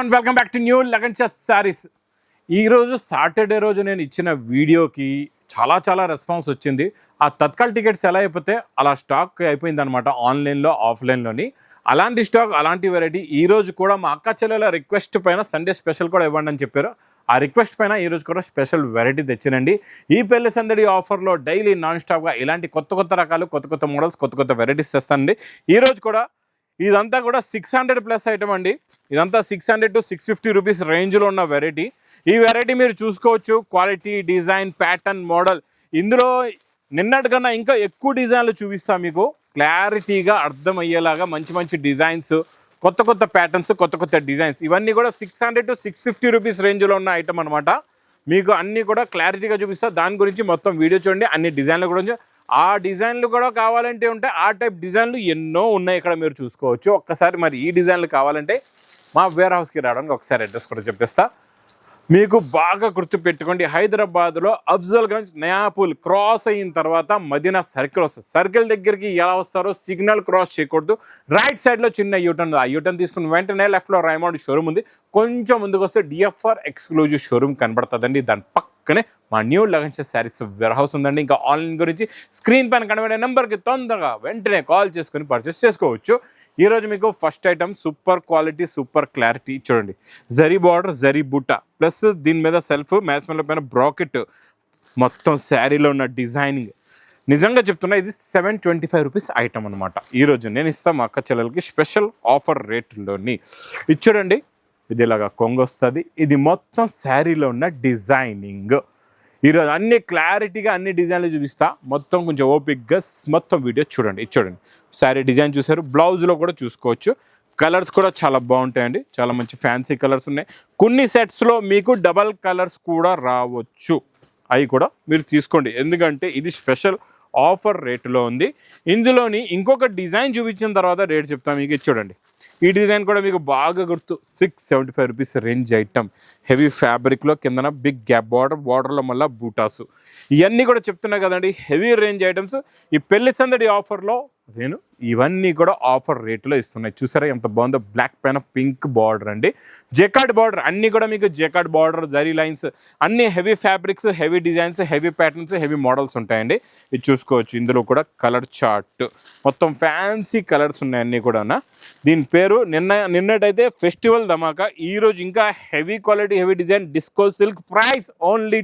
Welcome back to new Lagansha saris. ఈరోజు Saturday రోజు నేను ఇచ్చిన వీడియోకి చాలా రెస్పాన్స్ వచ్చింది. ఆ తత్కాల్ టికెట్స్ ఎలా అయిపోతే అలా స్టాక్ అయిపోయింది అనమాట, ఆన్లైన్లో ఆఫ్లైన్లోని. అలాంటి స్టాక్ అలాంటి వెరైటీ ఈరోజు కూడా మా అక్క చెల్లెల రిక్వెస్ట్ పైన సండే స్పెషల్ కూడా ఇవ్వండి అని చెప్పారు. ఆ రిక్వెస్ట్ పైన ఈరోజు కూడా స్పెషల్ వెరైటీ తెచ్చినండి. ఈ పెళ్లి సందడి ఆఫర్లో డైలీ నాన్ స్టాప్గా ఇలాంటి కొత్త రకాలు, కొత్త మోడల్స్, కొత్త వెరైటీస్ తెస్తానండి. ఈరోజు కూడా ఇదంతా కూడా 600 ప్లస్ ఐటమ్ అండి. ఇదంతా 600 to 650 రూపీస్ రేంజ్లో ఉన్న వెరైటీ. ఈ వెరైటీ మీరు చూసుకోవచ్చు, క్వాలిటీ, డిజైన్, ప్యాటర్న్, మోడల్. ఇందులో నిన్నటికన్నా ఇంకా ఎక్కువ డిజైన్లు చూపిస్తా మీకు, క్లారిటీగా అర్థమయ్యేలాగా మంచి డిజైన్స్, కొత్త ప్యాటర్న్స్, కొత్త డిజైన్స్. ఇవన్నీ కూడా 600 to 650 రూపీస్ రేంజ్లో ఉన్న ఐటమ్ అనమాట. మీకు అన్నీ కూడా క్లారిటీగా చూపిస్తా. దాని గురించి మొత్తం వీడియో చూడండి. అన్ని డిజైన్ల గురించి, ఆ డిజైన్లు కూడా కావాలంటే ఉంటాయి. ఆ టైప్ డిజైన్లు ఎన్నో ఉన్నాయి ఇక్కడ మీరు చూసుకోవచ్చు. ఒక్కసారి మరి ఈ డిజైన్లు కావాలంటే మా వేర్ హౌస్కి రావడానికి ఒకసారి అడ్రస్ కూడా చెప్పేస్తా. మీకు బాగా గుర్తుపెట్టుకోండి, హైదరాబాద్లో అఫ్జల్గంజ్ నయాపూల్ క్రాస్ అయిన తర్వాత మదీనా సర్కిల్ వస్తుంది. సర్కిల్ దగ్గరికి ఎలా వస్తారో సిగ్నల్ క్రాస్ చేయకూడదు. రైట్ సైడ్లో చిన్న యూటర్న్, ఆ యూటర్న్ తీసుకుని వెంటనే లెఫ్ట్లో రైమౌండ్ షోరూమ్ ఉంది. కొంచెం ముందుకు వస్తే డిఎఫ్ఆర్ ఎక్స్క్లూజివ్ షోరూమ్ కనబడుతుందండి. దాని పక్కనే మా న్యూ లగన్షా శారీస్ వేర్ హౌస్ ఉందండి. ఇంకా ఆన్లైన్ గురించి స్క్రీన్ పైన కనబడే నెంబర్కి తొందరగా వెంటనే కాల్ చేసుకొని పర్చేస్ చేసుకోవచ్చు. ఈరోజు మీకు first item super quality, super clarity చూడండి. జరీ బార్డర్, జరీ బుట్ట, ప్లస్ దీని మీద సెల్ఫ్ మ్యాచ్మెల్ల పైన బ్రాకెట్, మొత్తం శారీలో ఉన్న డిజైనింగ్. నిజంగా చెప్తున్నా, ఇది 725 రూపీస్ ఐటమ్ అనమాట. ఈరోజు నేను ఇస్తాను మా అక్క చెల్లెలకి స్పెషల్ ఆఫర్ రేట్లోని. ఇది చూడండి, ఇది ఇలాగా కొంగు వస్తుంది. ఇది మొత్తం శారీలో ఉన్న డిజైనింగ్. ఈరోజు అన్ని క్లారిటీగా అన్ని డిజైన్లు చూపిస్తా. మొత్తం కొంచెం ఓపిక్గా మొత్తం వీడియో చూడండి. ఇది చూడండి, శారీ డిజైన్ చూసారు, బ్లౌజ్లో కూడా చూసుకోవచ్చు. కలర్స్ కూడా చాలా బాగుంటాయండి, చాలా మంచి ఫ్యాన్సీ కలర్స్ ఉన్నాయి. కొన్ని సెట్స్లో మీకు డబల్ కలర్స్ కూడా రావచ్చు, అవి కూడా మీరు తీసుకోండి. ఎందుకంటే ఇది స్పెషల్ ఆఫర్ రేటులో ఉంది. ఇందులోని ఇంకొక డిజైన్ చూపించిన తర్వాత రేట్ చెప్తాను మీకు. ఇది చూడండి, ఈ డిజైన్ కూడా మీకు బాగా గుర్తు, 675 రూపీస్ రేంజ్ ఐటమ్. హెవీ ఫ్యాబ్రిక్లో కిందన బిగ్ గ్యాప్ బార్డర్లో మళ్ళీ బూటాసు. ఇవన్నీ కూడా చెప్తున్నా కదండి, హెవీ రేంజ్ ఐటమ్స్. ఈ పెళ్లి సందడి ఆఫర్లో నేను ఇవన్నీ కూడా ఆఫర్ రేట్లో ఇస్తున్నాయి. చూసారా ఎంత బాగుందో, బ్లాక్ పైన పింక్ బార్డర్ అండి, జెకార్డ్ బార్డర్. అన్నీ కూడా మీకు జెకార్డ్ బార్డర్, జరీ లైన్స్, అన్ని heavy fabrics, heavy designs, heavy patterns, heavy models ఉంటాయండి. ఇది చూసుకోవచ్చు. ఇందులో కూడా కలర్ చార్ట్, మొత్తం ఫ్యాన్సీ కలర్స్ ఉన్నాయి అన్నీ కూడా. దీని పేరు నిన్నటైతే ఫెస్టివల్ ధమాకా. ఈరోజు ఇంకా heavy quality, heavy design, disco silk. Price only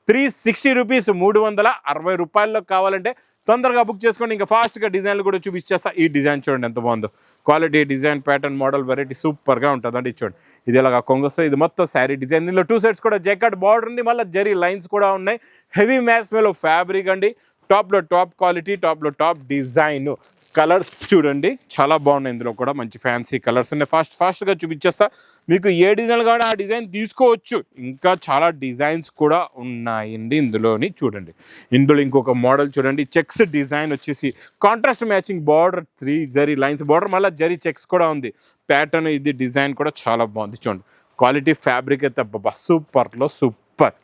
360 rupees, 360 రూపాయల్లో కావాలంటే తొందరగా బుక్ చేసుకోండి. ఇంకా ఫాస్ట్గా డిజైన్లు కూడా చూపించేస్తా. ఈ డిజైన్ చూడండి ఎంత బాగుందో, quality, design, pattern, model, variety సూపర్గా ఉంటుంది అండి. చూడండి, ఇది ఇలాగా కొంగొస్తుంది. ఇది మొత్తం శారీ డిజైన్. దీనిలో 2 సైడ్స్ కూడా జెకార్డ్ బార్డర్ ఉంది, మళ్ళీ జరీ లైన్స్ కూడా ఉన్నాయి. హెవీ మ్యాచ్మెలో ఫ్యాబ్రిక్ అండి. టాప్లో టాప్ క్వాలిటీ, టాప్లో టాప్ డిజైన్. కలర్స్ చూడండి చాలా బాగున్నాయి. ఇందులో కూడా మంచి ఫ్యాన్సీ కలర్స్ ఉన్నాయి. ఫాస్ట్గా చూపించేస్తా. మీకు ఏ డిజైన్ కావాలో ఆ డిజైన్ తీసుకోవచ్చు. ఇంకా చాలా డిజైన్స్ కూడా ఉన్నాయండి ఇందులోని. చూడండి, ఇందులో ఇంకొక మోడల్ చూడండి, చెక్స్ డిజైన్ వచ్చేసి contrast matching border, 3 zari lines border, మళ్ళీ జరీ చెక్స్ కూడా ఉంది. ప్యాటర్న్, ఇది డిజైన్ కూడా చాలా బాగుంది. చూడండి, క్వాలిటీ ఫ్యాబ్రిక్ అయితే సూపర్లో సూపర్,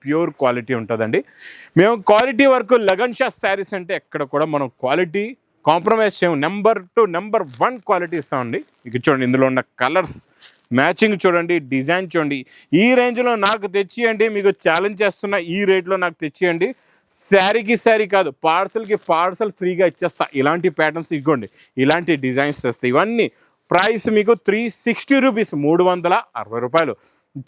ప్యూర్ క్వాలిటీ ఉంటుందండి. మేము క్వాలిటీ వరకు లగన్షా శారీస్ అంటే ఎక్కడ కూడా మనం క్వాలిటీ కాంప్రమైజ్ చేయము. నెంబర్ 1 క్వాలిటీ ఇస్తామండి. ఇక చూడండి, ఇందులో ఉన్న కలర్స్ మ్యాచింగ్ చూడండి, డిజైన్ చూడండి. ఈ రేంజ్లో నాకు తెచ్చియండి, మీకు ఛాలెంజ్ చేస్తున్న ఈ రేట్లో నాకు తెచ్చియండి. శారీ కాదు, పార్సల్ ఫ్రీగా ఇచ్చేస్తా. ఇలాంటి ప్యాటర్న్స్ ఇవ్వండి, ఇలాంటి డిజైన్స్ తెస్తాయి. ఇవన్నీ ప్రైస్ మీకు 360 రూపీస్, 360 రూపాయలు.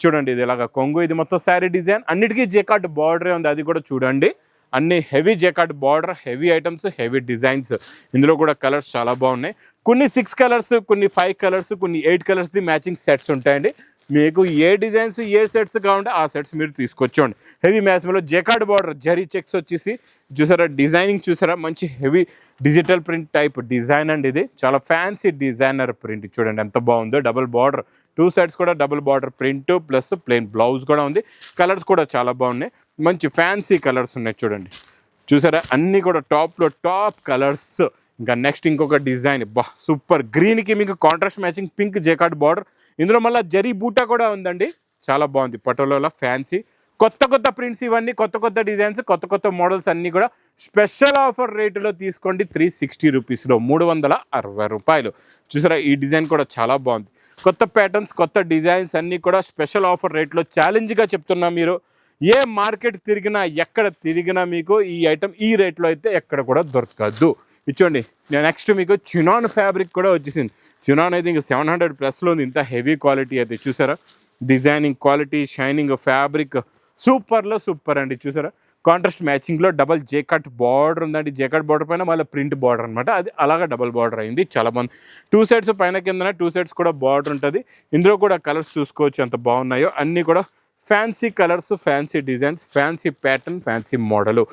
చూడండి, ఇది ఇలాగ కొంగు, ఇది మొత్తం శారీ డిజైన్. అన్నిటికీ జెకార్డ్ బార్డరే ఉంది, అది కూడా చూడండి. అన్ని heavy jacquard border, heavy items, heavy designs. ఇందులో కూడా కలర్స్ చాలా బాగున్నాయి. కొన్ని 6 కలర్స్, కొన్ని 5 కలర్స్, కొన్ని 8 కలర్స్ది మ్యాచింగ్ సెట్స్ ఉంటాయండి. మీకు ఏ డిజైన్స్, ఏ సెట్స్ కావాలంటే ఆ సెట్స్ మీరు తీసుకొచ్చండి. హెవీ మ్యాచ్లో జెకార్డ్ బార్డర్, జరీ చెక్స్ వచ్చేసి చూసారా, డిజైనింగ్ చూసారా, మంచి heavy digital print type design అండి. ఇది చాలా ఫ్యాన్సీ డిజైనర్ ప్రింట్. చూడండి ఎంత బాగుందో, డబుల్ బార్డర్, 2 సైడ్స్ కూడా double border print, plus plain blouse కూడా ఉంది. కలర్స్ కూడా చాలా బాగున్నాయి, మంచి ఫ్యాన్సీ కలర్స్ ఉన్నాయి. చూసారా, అన్నీ కూడా టాప్లో టాప్ కలర్స్. ఇంకా నెక్స్ట్ ఇంకొక డిజైన్, సూపర్ గ్రీన్కి మీకు contrast matching pink jacquard border. ఇందులో మళ్ళీ జరీ బూటా కూడా ఉందండి, చాలా బాగుంది. పటోలా ఫ్యాన్సీ కొత్త ప్రింట్స్, ఇవన్నీ కొత్త డిజైన్స్, కొత్త మోడల్స్ అన్నీ కూడా స్పెషల్ ఆఫర్ రేటులో తీసుకోండి. 360 రూపీస్లో 360 రూపాయలు. చూసారా, ఈ డిజైన్ కూడా చాలా బాగుంది. కొత్త ప్యాటర్న్స్, కొత్త డిజైన్స్ అన్నీ కూడా స్పెషల్ ఆఫర్ రేట్లో ఛాలెంజ్గా చెప్తున్నా. మీరు ఏ మార్కెట్ తిరిగినా, ఎక్కడ తిరిగినా మీకు ఈ ఐటమ్ ఈ రేట్లో అయితే ఎక్కడ కూడా దొరకదు. ఇచ్చోండి, నెక్స్ట్ మీకు చినాన్ ఫ్యాబ్రిక్ కూడా వచ్చేసింది. చినాన్ అయితే ఇంకా 700+ ఉంది. ఇంత హెవీ క్వాలిటీ అయితే చూసారా, డిజైనింగ్ క్వాలిటీ, షైనింగ్ ఫ్యాబ్రిక్ సూపర్లో సూపర్ అండి. చూసారా, కాంట్రాస్ట్ మ్యాచింగ్లో డబల్ జేకట్ బార్డర్ ఉందండి. జేకట్ బార్డర్ పైన మళ్ళీ ప్రింట్ బార్డర్ అనమాట, అది అలాగా డబల్ బార్డర్ అయింది. చాలా బాగుంది. 2 సైడ్స్ పైన కిందన 2 సైడ్స్ కూడా బార్డర్ ఉంటుంది. ఇందులో కూడా కలర్స్ చూసుకోవచ్చు ఎంత బాగున్నాయో. అన్నీ కూడా fancy colours, fancy designs, fancy pattern, fancy model.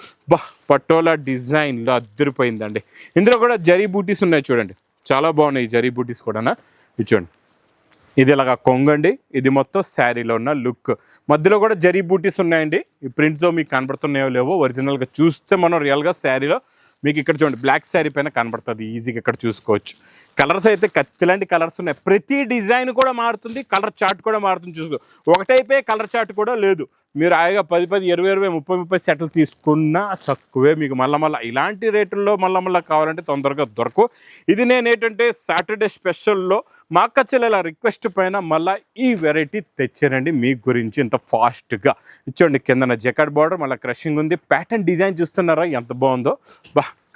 Patola డిజైన్లో అద్దరిపోయిందండి. ఇందులో కూడా జరీ బూటీస్ ఉన్నాయి చూడండి, చాలా బాగున్నాయి జరీ బూటీస్ కూడా. ఇది చూడండి, ఇది ఇలాగా కొంగండి. ఇది మొత్తం శారీలో ఉన్న లుక్. మధ్యలో కూడా జరీ బూటీస్ ఉన్నాయండి. ఈ ప్రింట్తో మీకు కనబడుతున్నాయో లేవో, ఒరిజినల్గా చూస్తే మనం రియల్గా శారీలో మీకు ఇక్కడ చూడండి బ్లాక్ శారీ పైన కనబడుతుంది, ఈజీగా ఇక్కడ చూసుకోవచ్చు. కలర్స్ అయితే కత్తిలాంటి కలర్స్ ఉన్నాయి. ప్రతి డిజైన్ కూడా మారుతుంది, కలర్ చార్ట్ కూడా మారుతుంది. చూసుకో, ఒకటైపోయే కలర్ చార్ట్ కూడా లేదు. మీరు హాయిగా 10, 20, 20, 30 సెట్లు తీసుకున్నా తక్కువే మీకు. మళ్ళీ ఇలాంటి రేట్లలో మళ్ళీ కావాలంటే తొందరగా దొరకవు. ఇది నేను ఏంటంటే సాటర్డే స్పెషల్లో మా అక్క చెల్లెల రిక్వెస్ట్ పైన మళ్ళీ ఈ వెరైటీ తెచ్చానండి మీ గురించి ఇంత ఫాస్ట్గా. ఇచ్చోండి, కిందన జెకార్డ్ బార్డర్, మళ్ళీ క్రషింగ్ ఉంది. ప్యాటర్న్ డిజైన్ చూస్తున్నారా ఎంత బాగుందో.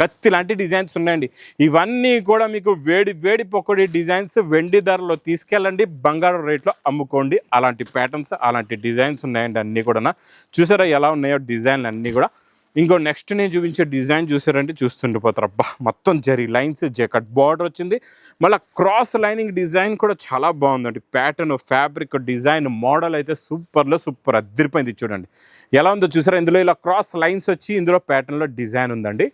కత్తి లాంటి డిజైన్స్ ఉన్నాయండి. ఇవన్నీ కూడా మీకు వేడి పొక్కడి డిజైన్స్. వెండి ధరలో తీసుకెళ్ళండి, బంగారం రేట్లో అమ్ముకోండి. అలాంటి ప్యాటర్న్స్, అలాంటి డిజైన్స్ ఉన్నాయండి అన్నీ కూడా. చూసారా ఎలా ఉన్నాయో డిజైన్లు అన్నీ కూడా. ఇంకో నెక్స్ట్ నేను చూపించే డిజైన్ చూసారంటే చూస్తుండిపోతారు. మొత్తం జరీ లైన్స్, జెకట్ బార్డర్ వచ్చింది. మళ్ళీ క్రాస్ లైనింగ్ డిజైన్ కూడా చాలా బాగుందండి. ప్యాటర్న్, ఫ్యాబ్రిక్, డిజైన్, మోడల్ అయితే సూపర్లో సూపర్ అద్దరిపోయింది. చూడండి ఎలా ఉందో చూసారా. ఇందులో ఇలా క్రాస్ లైన్స్ వచ్చి ఇందులో ప్యాటర్న్లో డిజైన్ ఉందండి,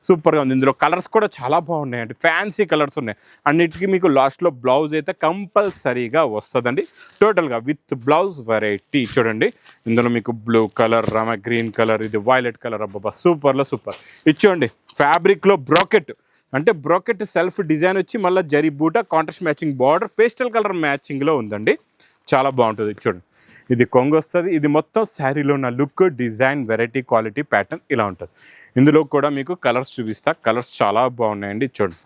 సూపర్గా ఉంది. ఇందులో కలర్స్ కూడా చాలా బాగున్నాయండి, ఫ్యాన్సీ కలర్స్ ఉన్నాయి. అన్నిటికీ మీకు లాస్ట్లో బ్లౌజ్ అయితే కంపల్సరీగా వస్తుందండి. టోటల్గా విత్ బ్లౌజ్ వెరైటీ చూడండి. ఇందులో మీకు బ్లూ కలర్, రామ గ్రీన్ కలర్, ఇది వైలెట్ కలర్. అబ్బాబా సూపర్లో సూపర్. ఇచ్చోండి ఫ్యాబ్రిక్లో బ్రోకెట్, అంటే బ్రోకెట్ సెల్ఫ్ డిజైన్ వచ్చి మళ్ళీ జరీ బూట, contrast matching border, pastel colour మ్యాచింగ్లో ఉందండి. చాలా బాగుంటుంది. చూడండి, ఇది కొంగు వస్తుంది. ఇది మొత్తం శారీలో ఉన్న look, design, variety, quality, pattern ఇలా ఉంటుంది. ఇందులో కూడా మీకు కలర్స్ చూపిస్తా. కలర్స్ చాలా బాగున్నాయండి. చూడండి,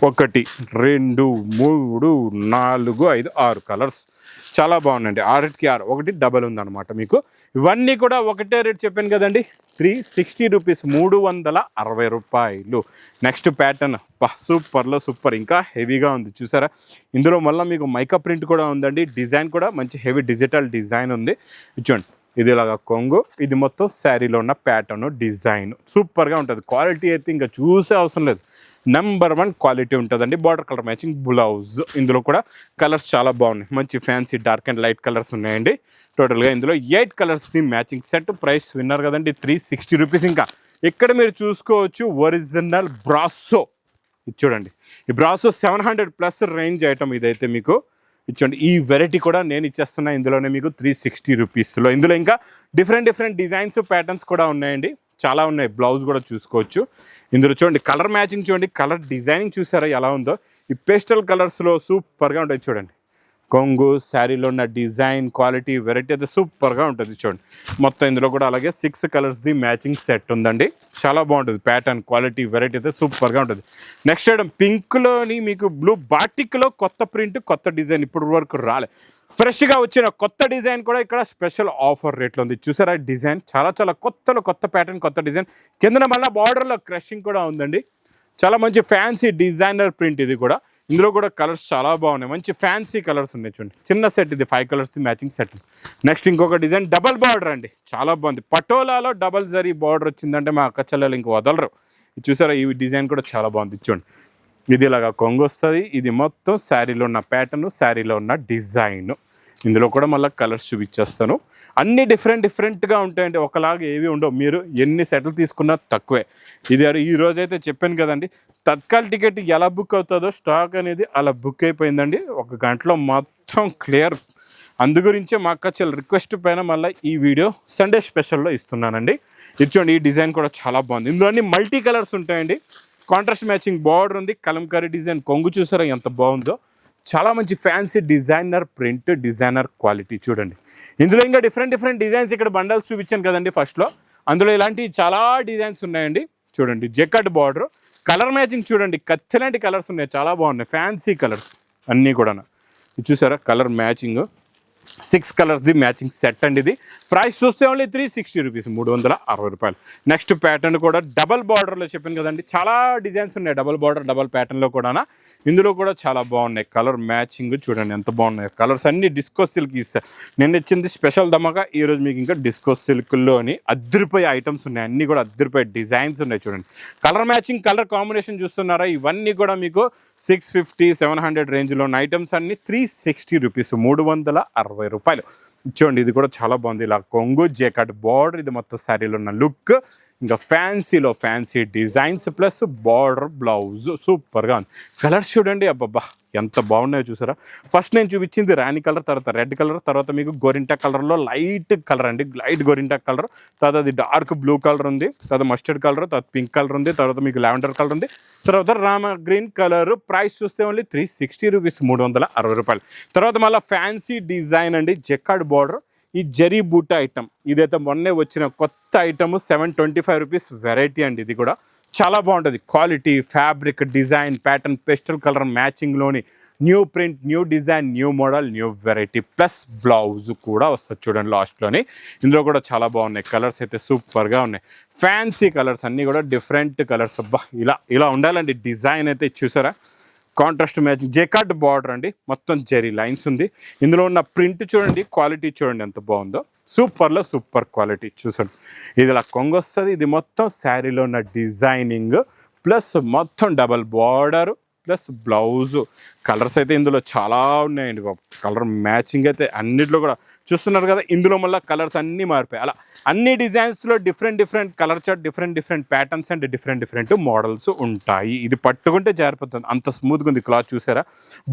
1, 2, 3, 4, 5, 6 కలర్స్ చాలా బాగున్నాయండి. 6కి 6, ఒకటి డబల్ ఉందన్నమాట మీకు. ఇవన్నీ కూడా ఒకటే రేట్ చెప్పాను కదండి, 360 రూపీస్, 360 రూపాయలు. నెక్స్ట్ ప్యాటర్న్ సూపర్లో సూపర్, ఇంకా హెవీగా ఉంది చూసారా. ఇందులో మళ్ళీ మీకు మైకా ప్రింట్ కూడా ఉందండి. డిజైన్ కూడా మంచి హెవీ డిజిటల్ డిజైన్ ఉంది. చూడండి, ఇది ఇలాగా కొంగు, ఇది మొత్తం శారీలో ఉన్న ప్యాటర్న్, డిజైన్ సూపర్గా ఉంటుంది. క్వాలిటీ అయితే ఇంకా చూసే అవసరం లేదు, నెంబర్ 1 క్వాలిటీ ఉంటుందండి. Border colour matching blouse. ఇందులో కూడా కలర్స్ చాలా బాగున్నాయి, మంచి fancy dark and light colours ఉన్నాయండి. టోటల్గా ఇందులో 8 కలర్స్ది మ్యాచింగ్ సెట్. ప్రైస్ విన్నారు కదండి, 360 రూపీస్. ఇంకా ఇక్కడ మీరు చూసుకోవచ్చు ఒరిజినల్ బ్రాసో. ఇది చూడండి, ఈ బ్రాసో 700+ రేంజ్ ఐటమ్ ఇదైతే మీకు. ఇచ్చండి, ఈ వెరైటీ కూడా నేను ఇచ్చేస్తున్నా ఇందులోనే మీకు 360 రూపీస్లో. ఇందులో ఇంకా డిఫరెంట్ డిజైన్స్, ప్యాటర్న్స్ కూడా ఉన్నాయండి, చాలా ఉన్నాయి. బ్లౌజ్ కూడా చూసుకోవచ్చు. ఇందులో చూడండి కలర్ మ్యాచింగ్, చూడండి కలర్ డిజైనింగ్ చూసారా ఎలా ఉందో. ఈ పేస్టల్ కలర్స్లో సూపర్గా ఉంటాయి. చూడండి, కొంగు, శారీలో ఉన్న డిజైన్, క్వాలిటీ, వెరైటీ అయితే సూపర్గా ఉంటుంది. చూడండి, మొత్తం ఇందులో కూడా అలాగే 6 కలర్స్ది మ్యాచింగ్ సెట్ ఉందండి. చాలా బాగుంటుంది. ప్యాటర్న్, క్వాలిటీ, వెరైటీ అయితే సూపర్గా ఉంటుంది. నెక్స్ట్ ఐటమ్ పింక్లోని మీకు బ్లూ బాటిక్లో కొత్త ప్రింట్, కొత్త డిజైన్ ఇప్పుడు వరకు రాలే. ఫ్రెష్గా వచ్చిన కొత్త డిజైన్ కూడా ఇక్కడ స్పెషల్ ఆఫర్ రేట్లో ఉంది. చూసారా డిజైన్, చాలా కొత్త ప్యాటర్న్, కొత్త డిజైన్. కిందన మళ్ళీ బార్డర్లో క్రషింగ్ కూడా ఉందండి. చాలా మంచి ఫ్యాన్సీ డిజైనర్ ప్రింట్ ఇది కూడా. ఇందులో కూడా కలర్స్ చాలా బాగున్నాయి, మంచి ఫ్యాన్సీ కలర్స్ ఉన్నాయి. చూడండి, చిన్న సెట్ ఇది, 5 కలర్స్ది మ్యాచింగ్ సెట్. నెక్స్ట్ ఇంకొక డిజైన్ డబల్ బార్డర్ అండి, చాలా బాగుంది. పటోలాలో డబల్ జరీ బార్డర్ వచ్చిందంటే మా అక్క చెల్లెలు ఇంక వదలరు. చూసారా ఈ డిజైన్ కూడా చాలా బాగుంది. చూడండి, ఇది ఇలాగా కొంగు వస్తుంది. ఇది మొత్తం శారీలో ఉన్న ప్యాటర్న్, శారీలో ఉన్న డిజైన్. ఇందులో కూడా మళ్ళీ కలర్స్ చూపించేస్తాను. అన్నీ డిఫరెంట్గా ఉంటాయండి, ఒకలాగా ఏవి ఉండవు. మీరు ఎన్ని సెట్లు తీసుకున్నా తక్కువే. ఇది ఈ రోజైతే చెప్పాను కదండి, తత్కాల్ టికెట్ ఎలా బుక్ అవుతుందో స్టాక్ అనేది అలా బుక్ అయిపోయిందండి. 1 గంటలో మొత్తం క్లియర్. అందు గురించే మా అక్క చెల్లి రిక్వెస్ట్ పైన మళ్ళీ ఈ వీడియో సండే స్పెషల్లో ఇస్తున్నానండి. ఇచ్చోండి, ఈ డిజైన్ కూడా చాలా బాగుంది. ఇందులో అన్ని మల్టీ కలర్స్ ఉంటాయండి. కాంట్రాస్ట్ మ్యాచింగ్ బార్డర్ ఉంది, కలంకారీ డిజైన్, కొంగు చూసారా ఎంత బాగుందో. చాలా మంచి fancy designer print, designer quality. చూడండి, ఇందులో ఇంకా డిఫరెంట్ డిజైన్స్ ఇక్కడ బండల్స్ చూపించాను కదండి ఫస్ట్లో. అందులో ఇలాంటి చాలా డిజైన్స్ ఉన్నాయండి. చూడండి, జెకట్ బార్డర్, కలర్ మ్యాచింగ్ చూడండి, కత్తిలాంటి కలర్స్ ఉన్నాయి, చాలా బాగున్నాయి. ఫ్యాన్సీ కలర్స్ అన్నీ కూడా. ఇది చూసారా కలర్ మ్యాచింగ్ 6 కలర్స్ది మ్యాచింగ్ సెట్ అండి. ఇది ప్రైస్ చూస్తే ఓన్లీ 360 రూపీస్, 360 రూపాయలు. నెక్స్ట్ ప్యాటర్న్ కూడా డబల్ బార్డర్లో చెప్పాను కదండి, చాలా డిజైన్స్ ఉన్నాయి డబల్ బార్డర్ డబల్ ప్యాటర్న్లో కూడా. ఇందులో కూడా చాలా బాగున్నాయి కలర్ మ్యాచింగ్ చూడండి ఎంత బాగున్నాయి కలర్స్ అన్ని డిస్కో సిల్క్ ఇస్తాయి. నేను ఇచ్చింది స్పెషల్ ధమాకా, ఈరోజు మీకు ఇంకా డిస్కో సిల్క్లోని అద్దరిపోయే ఐటమ్స్ ఉన్నాయి, అన్నీ కూడా అద్దరిపోయే డిజైన్స్ ఉన్నాయి చూడండి. కలర్ మ్యాచింగ్ కలర్ కాంబినేషన్ చూస్తున్నారా, ఇవన్నీ కూడా మీకు 650-700 రేంజ్లో ఉన్న ఐటమ్స్ అన్ని 360 రూపీస్, 360 రూపాయలు. చూడండి ఇది కూడా చాలా బాగుంది, ఇలా కొంగు జేకట్ బార్డర్, ఇది మొత్తం శారీలో ఉన్న లుక్, ఇంకా ఫ్యాన్సీలో fancy designs plus border blouse సూపర్గా ఉంది. కలర్స్ చూడండి అబ్బబ్బా ఎంత బాగున్నాయో చూసారా. ఫస్ట్ నేను చూపించింది రాణి కలర్, తర్వాత రెడ్ కలర్, తర్వాత మీకు గోరింటా కలర్లో లైట్ కలర్ అండి, లైట్ గోరింటా కలర్, తర్వాత అది డార్క్ బ్లూ కలర్ ఉంది, తర్వాత మస్టర్డ్ కలర్, తర్వాత పింక్ కలర్ ఉంది, తర్వాత మీకు లావెండర్ కలర్ ఉంది, తర్వాత రామ గ్రీన్ కలర్. ప్రైస్ చూస్తే ఓన్లీ 360 రూపీస్, 360 రూపాయలు. తర్వాత మళ్ళీ ఫ్యాన్సీ డిజైన్ అండి, జెకార్డ్ బార్డర్, ఈ జరీ బూటా ఐటమ్, ఇదైతే మొన్నే వచ్చిన కొత్త ఐటమ్, 725 రూపీస్ వెరైటీ అండి. ఇది కూడా చాలా బాగుంటుంది, quality fabric design pattern pastel colour మ్యాచింగ్లోని new print new design new model new variety plus blouse కూడా వస్తుంది చూడండి లాస్ట్లోని. ఇందులో కూడా చాలా బాగున్నాయి కలర్స్ అయితే సూపర్గా ఉన్నాయి, ఫ్యాన్సీ కలర్స్ అన్నీ కూడా డిఫరెంట్ కలర్స్. అబ్బా ఇలా ఇలా ఉండాలండి డిజైన్ అయితే చూసారా. కాంట్రాస్ట్ మ్యాచింగ్ జెకార్డ్ బార్డర్ అండి, మొత్తం జెరీ లైన్స్ ఉంది. ఇందులో ఉన్న ప్రింట్ చూడండి, క్వాలిటీ చూడండి ఎంత బాగుందో, సూపర్లో సూపర్ క్వాలిటీ చూసండి. ఇది ఇలా కొంగు వస్తుంది, ఇది మొత్తం శారీలో ఉన్న డిజైనింగ్ ప్లస్ మొత్తం double border plus blouse. Colours అయితే ఇందులో చాలా ఉన్నాయండి బాబు, కలర్ మ్యాచింగ్ అయితే అన్నిట్లో కూడా చూస్తున్నారు కదా. ఇందులో మళ్ళీ కలర్స్ అన్నీ మారిపోయాయి, అలా అన్ని డిజైన్స్లో different colour chart, different patterns and different models ఉంటాయి. ఇది పట్టుకుంటే జారిపోతుంది, అంత స్మూత్గా ఉంది క్లాత్ చూసారా.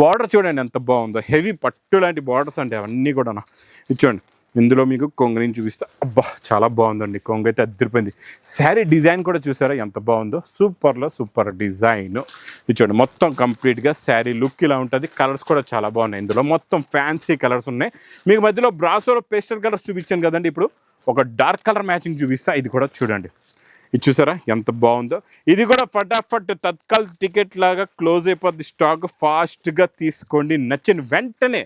బార్డర్ చూడండి ఎంత బాగుందో, హెవీ పట్టు లాంటి బార్డర్స్ అంటే అవన్నీ కూడా. ఇది చూడండి ఇందులో మీకు కొంగుని చూపిస్తా, అబ్బా చాలా బాగుందండి, కొంగు అయితే అద్దరిపోయింది. శారీ డిజైన్ కూడా చూసారా ఎంత బాగుందో, సూపర్లో సూపర్ డిజైన్. ఇది చూడండి మొత్తం కంప్లీట్గా శారీ లుక్ ఇలా ఉంటుంది. కలర్స్ కూడా చాలా బాగున్నాయి, ఇందులో మొత్తం ఫ్యాన్సీ కలర్స్ ఉన్నాయి. మీకు మధ్యలో బ్రాసోలో పేస్టల్ కలర్స్ చూపించాను కదండి, ఇప్పుడు ఒక డార్క్ కలర్ మ్యాచింగ్ చూపిస్తా, ఇది కూడా చూడండి. ఇది చూసారా ఎంత బాగుందో, ఇది కూడా ఫటాఫట్ తత్కాల్ టికెట్ లాగా క్లోజ్ అయిపోద్ది స్టాక్. ఫాస్ట్గా తీసుకోండి, నచ్చిన వెంటనే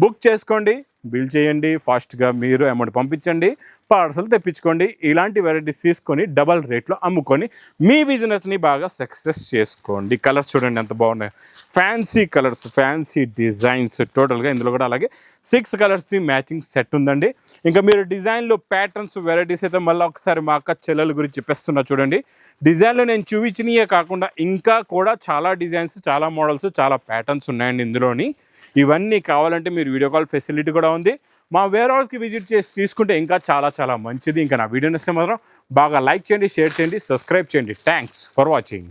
బుక్ చేసుకోండి, బిల్ చేయండి, ఫాస్ట్గా మీరు అమౌంట్ పంపించండి, పార్సల్ తెప్పించుకోండి. ఇలాంటి వెరైటీస్ తీసుకొని డబల్ రేట్లో అమ్ముకొని మీ బిజినెస్ని బాగా సక్సెస్ చేసుకోండి. కలర్స్ చూడండి ఎంత బాగున్నాయి, ఫ్యాన్సీ కలర్స్ ఫ్యాన్సీ డిజైన్స్ టోటల్గా. ఇందులో కూడా అలాగే 6 కలర్స్ది మ్యాచింగ్ సెట్ ఉందండి. ఇంకా మీరు డిజైన్లో ప్యాటర్న్స్ వెరైటీస్ అయితే మళ్ళీ ఒకసారి మా అక్క చెల్లెల గురించి చెప్పేస్తున్నా చూడండి. డిజైన్లో నేను చూపించినయే కాకుండా ఇంకా కూడా చాలా డిజైన్స్, చాలా మోడల్స్, చాలా ప్యాటర్న్స్ ఉన్నాయండి ఇందులోని. ఇవన్నీ కావాలంటే మీరు వీడియో కాల్ ఫెసిలిటీ కూడా ఉంది. మా వేర్ హౌస్కి విజిట్ చేసి తీసుకుంటే ఇంకా చాలా మంచిది. ఇంకా నా వీడియో నచ్చితే మాత్రం బాగా లైక్ చేయండి, షేర్ చేయండి, సబ్స్క్రైబ్ చేయండి. Thanks for watching.